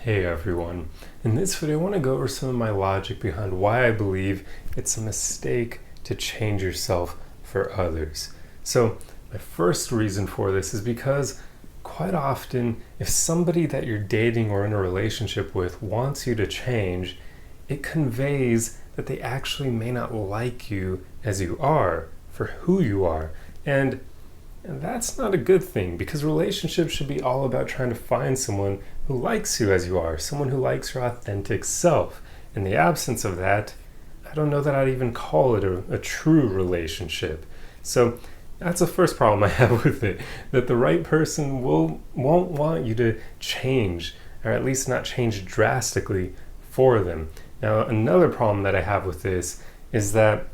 Hey everyone, in this video I want to go over some of my logic behind why I believe it's a mistake to change yourself for others. So my first reason for this is because quite often if somebody that you're dating or in a relationship with wants you to change, it conveys that they actually may not like you as you are, for who you are. And that's not a good thing, because relationships should be all about trying to find someone who likes you as you are, someone who likes your authentic self. In the absence of that, I don't know that I'd even call it a true relationship. So that's the first problem I have with it, that the right person won't want you to change, or at least not change drastically for them. Now, another problem that I have with this is that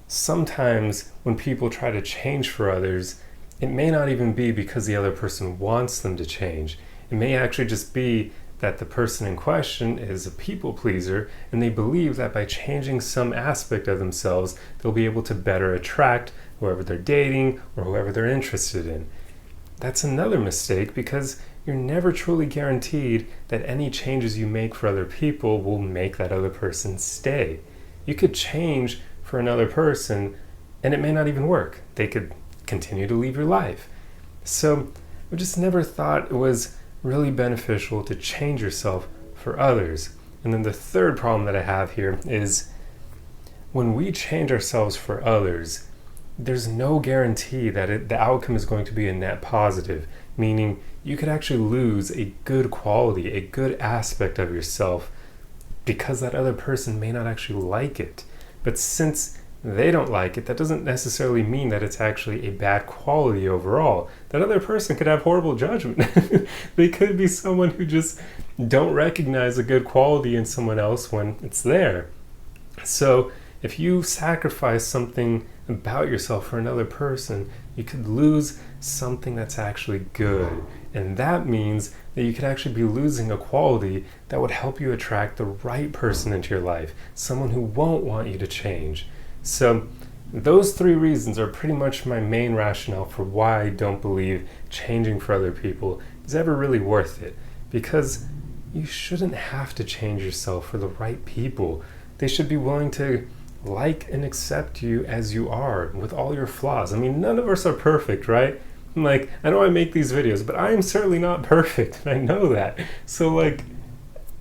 sometimes when people try to change for others, it may not even be because the other person wants them to change. It may actually just be that the person in question is a people pleaser, and they believe that by changing some aspect of themselves, they'll be able to better attract whoever they're dating or whoever they're interested in. That's another mistake, because you're never truly guaranteed that any changes you make for other people will make that other person stay. You could change for another person and it may not even work. They could continue to leave your life. So I just never thought it was really beneficial to change yourself for others. And then the third problem that I have here is when we change ourselves for others, there's no guarantee that the outcome is going to be a net positive, meaning you could actually lose a good quality, a good aspect of yourself, because that other person may not actually like it. But since they don't like it, that doesn't necessarily mean that it's actually a bad quality overall. That other person could have horrible judgment. They could be someone who just don't recognize a good quality in someone else when it's there. So if you sacrifice something about yourself for another person, you could lose something that's actually good. And that means that you could actually be losing a quality that would help you attract the right person into your life, someone who won't want you to change. So those three reasons are pretty much my main rationale for why I don't believe changing for other people is ever really worth it. Because you shouldn't have to change yourself for the right people. They should be willing to like and accept you as you are, with all your flaws. I mean, none of us are perfect, right? Like, I know I make these videos, but I am certainly not perfect, and I know that. So I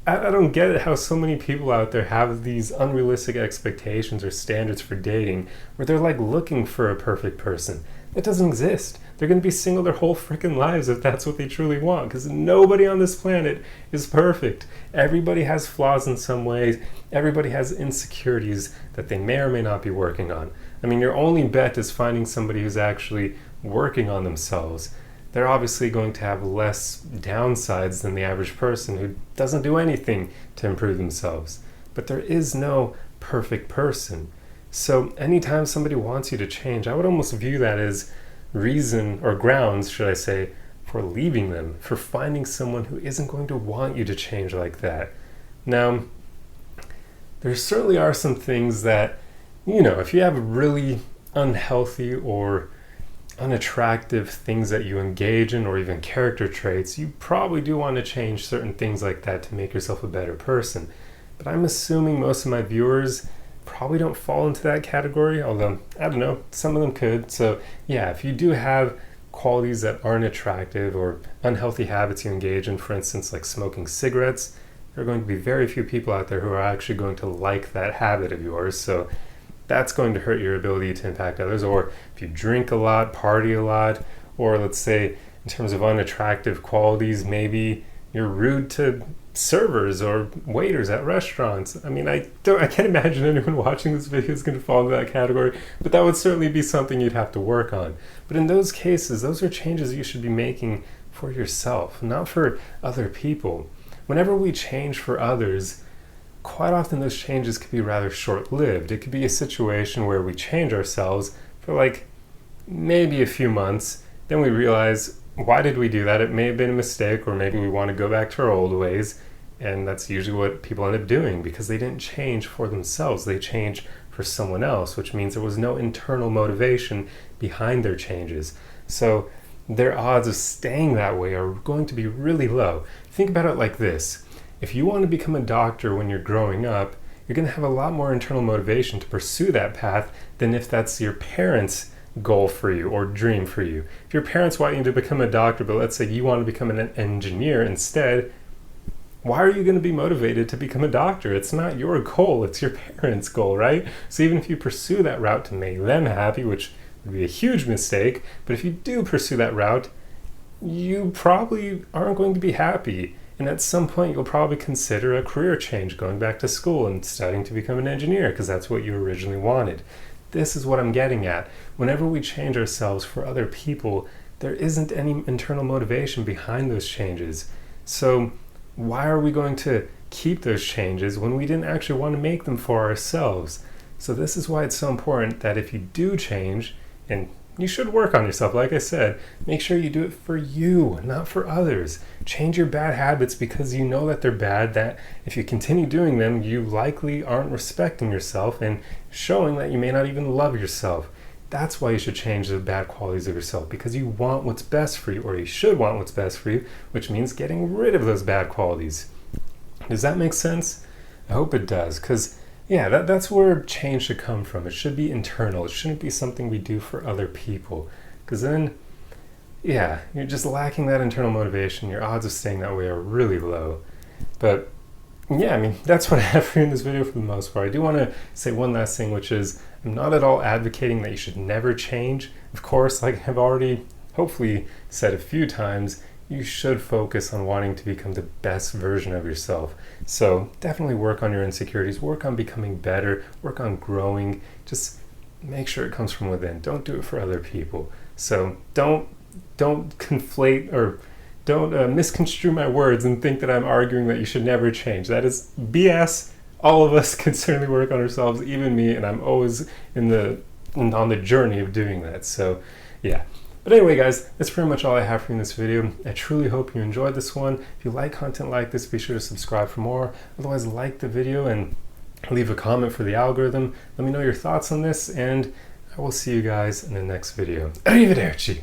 don't get it how so many people out there have these unrealistic expectations or standards for dating where they're looking for a perfect person. That doesn't exist. They're going to be single their whole freaking lives if that's what they truly want, because nobody on this planet is perfect. Everybody has flaws in some ways. Everybody has insecurities that they may or may not be working on. I mean, your only bet is finding somebody who's actually working on themselves. They're obviously going to have less downsides than the average person who doesn't do anything to improve themselves. But there is no perfect person. So anytime somebody wants you to change, I would almost view that as reason, or grounds, should I say, for leaving them, for finding someone who isn't going to want you to change like that. Now, there certainly are some things that, if you have really unhealthy or unattractive things that you engage in, or even character traits, you probably do want to change certain things like that to make yourself a better person. But I'm assuming most of my viewers probably don't fall into that category, although, I don't know, some of them could. So yeah, if you do have qualities that aren't attractive or unhealthy habits you engage in, for instance, like smoking cigarettes, there are going to be very few people out there who are actually going to like that habit of yours. So that's going to hurt your ability to impact others. Or if you drink a lot, party a lot, or let's say in terms of unattractive qualities, maybe you're rude to servers or waiters at restaurants. I mean, I can't imagine anyone watching this video is going to fall into that category, but that would certainly be something you'd have to work on. But in those cases, those are changes you should be making for yourself, not for other people. Whenever we change for others, quite often those changes could be rather short-lived. It could be a situation where we change ourselves for maybe a few months, then we realize, why did we do that? It may have been a mistake, or maybe we want to go back to our old ways, and that's usually what people end up doing, because they didn't change for themselves. They changed for someone else, which means there was no internal motivation behind their changes. So their odds of staying that way are going to be really low. Think about it like this. if you want to become a doctor when you're growing up, you're going to have a lot more internal motivation to pursue that path than if that's your parents' goal for you or dream for you. If your parents want you to become a doctor, but let's say you want to become an engineer instead, why are you going to be motivated to become a doctor? It's not your goal, it's your parents' goal, right? So even if you pursue that route to make them happy, which would be a huge mistake, but if you do pursue that route, you probably aren't going to be happy. And at some point, you'll probably consider a career change, going back to school and studying to become an engineer, because that's what you originally wanted. This is what I'm getting at. Whenever we change ourselves for other people, there isn't any internal motivation behind those changes. So why are we going to keep those changes when we didn't actually want to make them for ourselves? So this is why it's so important that if you do change, and you should work on yourself, like I said, make sure you do it for you, not for others. Change your bad habits because you know that they're bad, that if you continue doing them, you likely aren't respecting yourself and showing that you may not even love yourself. That's why you should change the bad qualities of yourself, because you want what's best for you, or you should want what's best for you, which means getting rid of those bad qualities. Does that make sense? I hope it does, because that's where change should come from. It should be internal. It shouldn't be something we do for other people, because then, you're just lacking that internal motivation. Your odds of staying that way are really low. But that's what I have for you in this video for the most part. I do want to say one last thing, which is I'm not at all advocating that you should never change. Of course, like I've already hopefully said a few times, you should focus on wanting to become the best version of yourself. So definitely work on your insecurities, work on becoming better, work on growing. Just make sure it comes from within. Don't do it for other people. So don't conflate or don't misconstrue my words and think that I'm arguing that you should never change. That is BS. All of us can certainly work on ourselves, even me, and I'm always on the journey of doing that. So But anyway, guys, that's pretty much all I have for you in this video. I truly hope you enjoyed this one. If you like content like this, be sure to subscribe for more. Otherwise, like the video and leave a comment for the algorithm. Let me know your thoughts on this, and I will see you guys in the next video. Arrivederci!